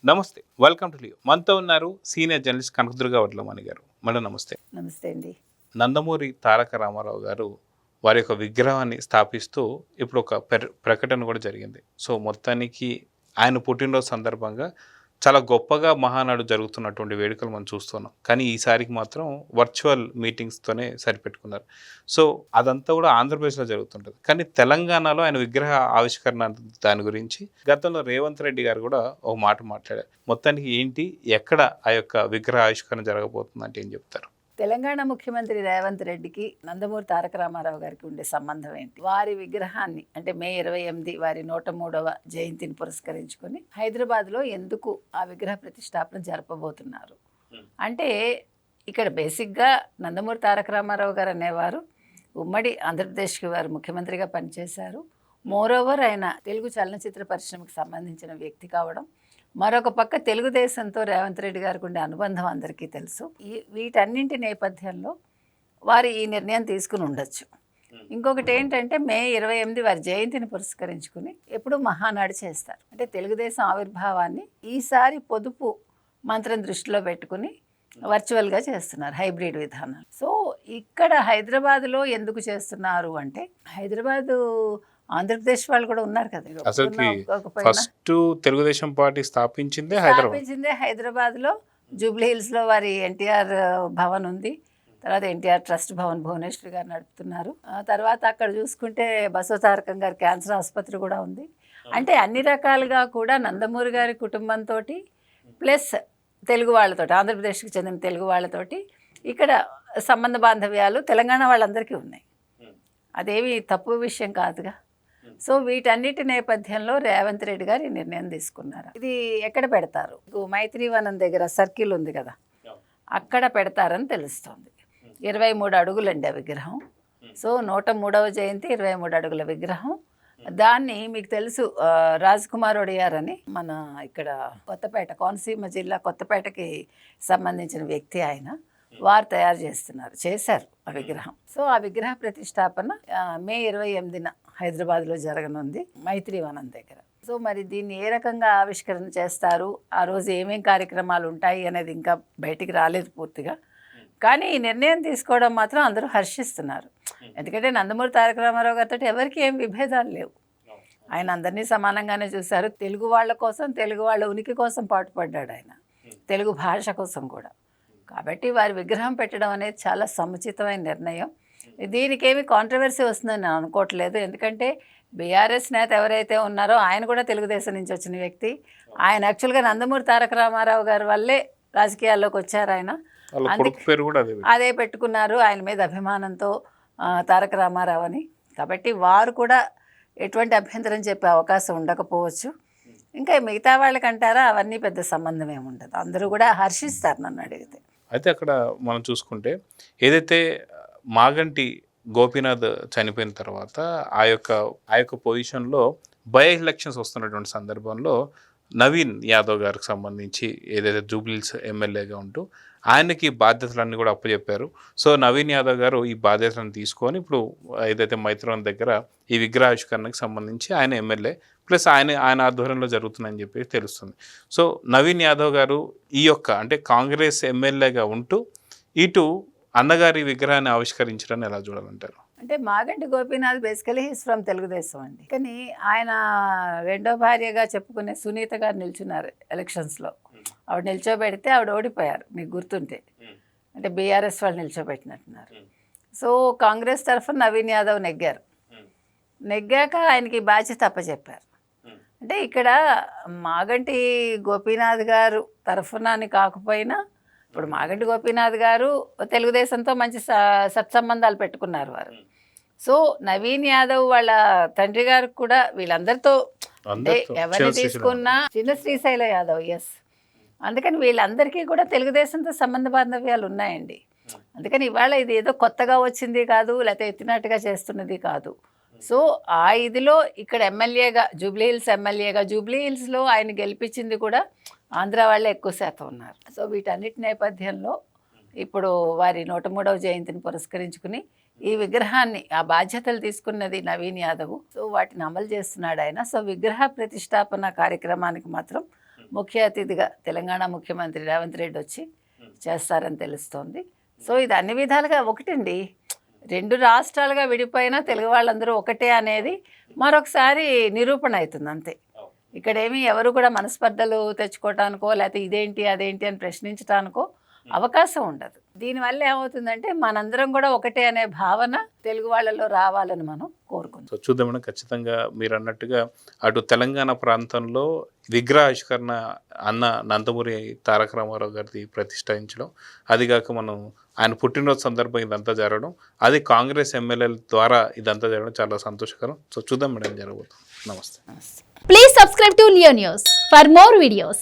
నమస్తే. Welcome to Leo. మనతో ఉన్నారు సీనియర్ జర్నలిస్ట్ కనకదుర్గ వడ్లమణి గారు. మేడం నమస్తే. నమస్తే అండి. నందమూరి తారక రామారావు గారు వారి యొక్క విగ్రహాన్ని స్థాపిస్తూ ఇప్పుడు ఒక ప్రకటన కూడా జరిగింది. సో మొత్తానికి ఆయన పుట్టినరోజు సందర్భంగా చాలా గొప్పగా మహానాడు జరుగుతున్నటువంటి వేడుకలు మనం చూస్తున్నాం. కానీ ఈసారికి మాత్రం వర్చువల్ మీటింగ్స్తోనే సరిపెట్టుకున్నారు. సో అదంతా కూడా ఆంధ్రప్రదేశ్లో జరుగుతుంటుంది. కానీ తెలంగాణలో ఆయన విగ్రహ ఆవిష్కరణ దాని గురించి గతంలో రేవంత్ రెడ్డి గారు కూడా ఒక మాట మాట్లాడారు. మొత్తానికి ఏంటి, ఎక్కడ ఆ యొక్క విగ్రహ ఆవిష్కరణ జరగబోతుంది అంటే ఏం చెప్తారు? తెలంగాణ ముఖ్యమంత్రి రేవంత్ రెడ్డికి నందమూరి తారక రామారావు గారికి ఉండే సంబంధం ఏంటి? వారి విగ్రహాన్ని అంటే మే 28 వారి 103వ జయంతిని పురస్కరించుకొని హైదరాబాద్లో ఎందుకు ఆ విగ్రహ ప్రతిష్టాపన జరపబోతున్నారు అంటే, ఇక్కడ బేసిక్గా నందమూరి తారక రామారావు గారు అనేవారు ఉమ్మడి ఆంధ్రప్రదేశ్కి వారు ముఖ్యమంత్రిగా పనిచేశారు. మోరోవర్ ఆయన తెలుగు చలనచిత్ర పరిశ్రమకు సంబంధించిన వ్యక్తి కావడం, మరొక పక్క తెలుగుదేశంతో రేవంత్ రెడ్డి గారికి ఉండే అనుబంధం అందరికీ తెలుసు. వీటన్నింటి నేపథ్యంలో వారు ఈ నిర్ణయం తీసుకుని ఉండొచ్చు. ఇంకొకటి ఏంటంటే, మే 28 వారి జయంతిని పురస్కరించుకుని ఎప్పుడు మహానాడు చేస్తారు. అంటే తెలుగుదేశం ఆవిర్భావాన్ని ఈసారి పొదుపు మంత్రం దృష్టిలో పెట్టుకుని వర్చువల్గా చేస్తున్నారు, హైబ్రిడ్ విధానం. సో ఇక్కడ హైదరాబాద్లో ఎందుకు చేస్తున్నారు అంటే, హైదరాబాదు ఆంధ్రప్రదేశ్ వాళ్ళు కూడా ఉన్నారు కదా. ఫస్ట్ తెలుగుదేశం పార్టీ స్థాపించిందే హైదరాబాద్లో జూబ్లీ హిల్స్లో వారి ఎన్టీఆర్ భవన్ ఉంది. తర్వాత ఎన్టీఆర్ ట్రస్ట్ భవన్ భువనేశ్వరి గారు నడుపుతున్నారు. తర్వాత అక్కడ చూసుకుంటే బసవతారకం గారి క్యాన్సర్ ఆసుపత్రి కూడా ఉంది. అంటే అన్ని రకాలుగా కూడా నందమూరి గారి కుటుంబంతో ప్లస్ తెలుగు వాళ్ళతోటి, ఆంధ్రప్రదేశ్కి చెందిన తెలుగు వాళ్ళతోటి ఇక్కడ సంబంధ బాంధవ్యాలు తెలంగాణ వాళ్ళందరికీ ఉన్నాయి. అదేమి తప్పు విషయం కాదుగా. సో వీటన్నిటి నేపథ్యంలో రేవంత్ రెడ్డి గారు ఈ నిర్ణయం తీసుకున్నారు. ఇది ఎక్కడ పెడతారు? మైత్రివనం దగ్గర సర్కిల్ ఉంది కదా, అక్కడ పెడతారని తెలుస్తోంది. 23 అడుగులండి ఆ విగ్రహం. సో 103వ జయంతి 23 అడుగుల విగ్రహం. దాన్ని మీకు తెలుసు, రాజ్ కుమార్ ఒడియార్ అని మన ఇక్కడ కొత్తపేట, కోనసీమ జిల్లా కొత్తపేటకి సంబంధించిన వ్యక్తి ఆయన, వారు తయారు చేశారు ఆ విగ్రహం. సో ఆ విగ్రహ ప్రతిష్టాపన మే 28న హైదరాబాద్లో జరగనుంది, మైత్రివనం దగ్గర. సో మరి దీన్ని ఏ రకంగా ఆవిష్కరణ చేస్తారు, ఆ రోజు ఏమేం కార్యక్రమాలు ఉంటాయి అనేది ఇంకా బయటికి రాలేదు పూర్తిగా. కానీ ఈ నిర్ణయం తీసుకోవడం మాత్రం అందరూ హర్షిస్తున్నారు. ఎందుకంటే నందమూరి తారక రామారావు గారితో ఎవరికి ఏం విభేదాలు లేవు. ఆయన అందరినీ సమానంగానే చూశారు. తెలుగు వాళ్ళ కోసం, తెలుగు వాళ్ళ ఉనికి కోసం పాటుపడ్డాడు ఆయన, తెలుగు భాష కోసం కూడా. కాబట్టి వారి విగ్రహం పెట్టడం అనేది చాలా సముచితమైన నిర్ణయం. దీనికేమి కాంట్రవర్సీ వస్తుందని నేను అనుకోవట్లేదు. ఎందుకంటే బీఆర్ఎస్ నేత ఎవరైతే ఉన్నారో ఆయన కూడా తెలుగుదేశం నుంచి వచ్చిన వ్యక్తి. ఆయన యాక్చువల్గా నందమూరి తారక రామారావు గారి వల్లే రాజకీయాల్లోకి వచ్చారు. ఆయన అదే పెట్టుకున్నారు, ఆయన మీద అభిమానంతో తారక రామారావు అని. కాబట్టి వారు కూడా ఎటువంటి అభ్యంతరం చెప్పే అవకాశం ఉండకపోవచ్చు. ఇంకా మిగతా వాళ్ళకంటారా, అవన్నీ పెద్ద సంబంధం ఏమి ఉండదు. అందరూ కూడా హర్షిస్తారు నన్ను అడిగితే. అయితే అక్కడ మనం చూసుకుంటే ఏదైతే మాగంటి గోపీనాథ్ చనిపోయిన తర్వాత ఆ యొక్క పొజిషన్లో బై ఎలక్షన్స్ వస్తున్నటువంటి సందర్భంలో నవీన్ యాదవ్ గారికి సంబంధించి ఏదైతే జూబ్లీహిల్స్ ఎమ్మెల్యేగా ఉంటూ ఆయనకి బాధ్యతలన్నీ కూడా అప్పచెప్పారు. సో నవీన్ యాదవ్ గారు ఈ బాధ్యతలను తీసుకొని ఇప్పుడు ఏదైతే మైత్రివనం దగ్గర ఈ విగ్రహావిష్కరణకు సంబంధించి ఆయన ఎమ్మెల్యే ప్లస్ ఆయన ఆధ్వర్యంలో జరుగుతుందని చెప్పి తెలుస్తుంది. సో నవీన్ యాదవ్ గారు ఈ యొక్క అంటే కాంగ్రెస్ ఎమ్మెల్యేగా ఉంటూ ఇటు అన్నగారి విగ్రహాన్ని ఆవిష్కరించడాన్ని ఎలా చూడాలంటారు? అంటే Maganti Gopinath basically his from Telugu Desam అండి. కానీ ఆయన రెండో భార్యగా చెప్పుకునే సునీత గారు నిల్చున్నారు ఎలక్షన్స్లో. ఆవిడ నిల్చోబెడితే ఆవిడ ఓడిపోయారు, మీకు గుర్తుంటే. అంటే బీఆర్ఎస్ వాళ్ళు నిల్చోబెట్టినట్టున్నారు. సో కాంగ్రెస్ తరఫున నవీన్ యాదవ్ నెగ్గాక ఆయనకి బాధ్యత అప్పచెప్పారు. అంటే ఇక్కడ మాగంటి గోపీనాథ్ గారు తరఫున అని కాకపోయినా, ఇప్పుడు మాగంటి గోపీనాథ్ గారు తెలుగుదేశంతో మంచి సత్సంబంధాలు పెట్టుకున్నారు వారు. సో నవీన్ యాదవ్ వాళ్ళ తండ్రి గారికి కూడా వీళ్ళందరితో అంటే ఎవరిని తీసుకున్నా, చిన్న శ్రీశైల యాదవ్, ఎస్. అందుకని వీళ్ళందరికీ కూడా తెలుగుదేశంతో సంబంధ బాంధవ్యాలు ఉన్నాయండి. అందుకని ఇవాళ ఇది ఏదో కొత్తగా వచ్చింది కాదు, లేకపోతే ఎత్తినట్టుగా చేస్తున్నది కాదు. సో ఆ ఇదిలో ఇక్కడ ఎమ్మెల్యేగా, జూబ్లీహిల్స్లో ఆయన గెలిపించింది కూడా ఆంధ్ర వాళ్ళే ఎక్కువ శాతం ఉన్నారు. సో వీటన్నిటి నేపథ్యంలో ఇప్పుడు వారి 103వ జయంతిని పురస్కరించుకుని ఈ విగ్రహాన్ని, ఆ బాధ్యతలు తీసుకున్నది నవీన్ యాదవ్. సో వాటిని అమలు చేస్తున్నాడు ఆయన. సో విగ్రహ ప్రతిష్టాపన కార్యక్రమానికి మాత్రం ముఖ్య అతిథిగా తెలంగాణ ముఖ్యమంత్రి రేవంత్ రెడ్డి వచ్చి చేస్తారని తెలుస్తోంది. సో ఇది అన్ని విధాలుగా ఒకటండి, 2 రాష్ట్రాలుగా విడిపోయినా తెలుగు వాళ్ళందరూ ఒకటే అనేది మరొకసారి నిరూపణ అవుతుంది అంతే. ఇక్కడేమి ఎవరు కూడా మనస్పర్ధలు తెచ్చుకోవటానికో లేకపోతే ఇదేంటి అదేంటి అని ప్రశ్నించడానికో అవకాశం ఉండదు. దీనివల్ల ఏమవుతుందంటే మనందరం కూడా ఒకటే అనే భావన తెలుగు వాళ్ళలో రావాలని మనం కోరుకుంటాం. సో చూద్దాం ఖచ్చితంగా మీరు అన్నట్టుగా అటు తెలంగాణ ప్రాంతంలో విగ్రహావిష్కరణ అన్న నందమూరి తారక రామారావు గారిది ప్రతిష్ఠించడం, అదిగాక మనం ఆయన పుట్టినరోజు సందర్భంగా ఇదంతా జరగడం, అది కాంగ్రెస్ ఎమ్మెల్యేల ద్వారా ఇదంతా జరగడం చాలా సంతోషకరం. సో చూద్దాం మేడం జరగబోతుంది. నమస్తే. Please subscribe to Leo News for more videos.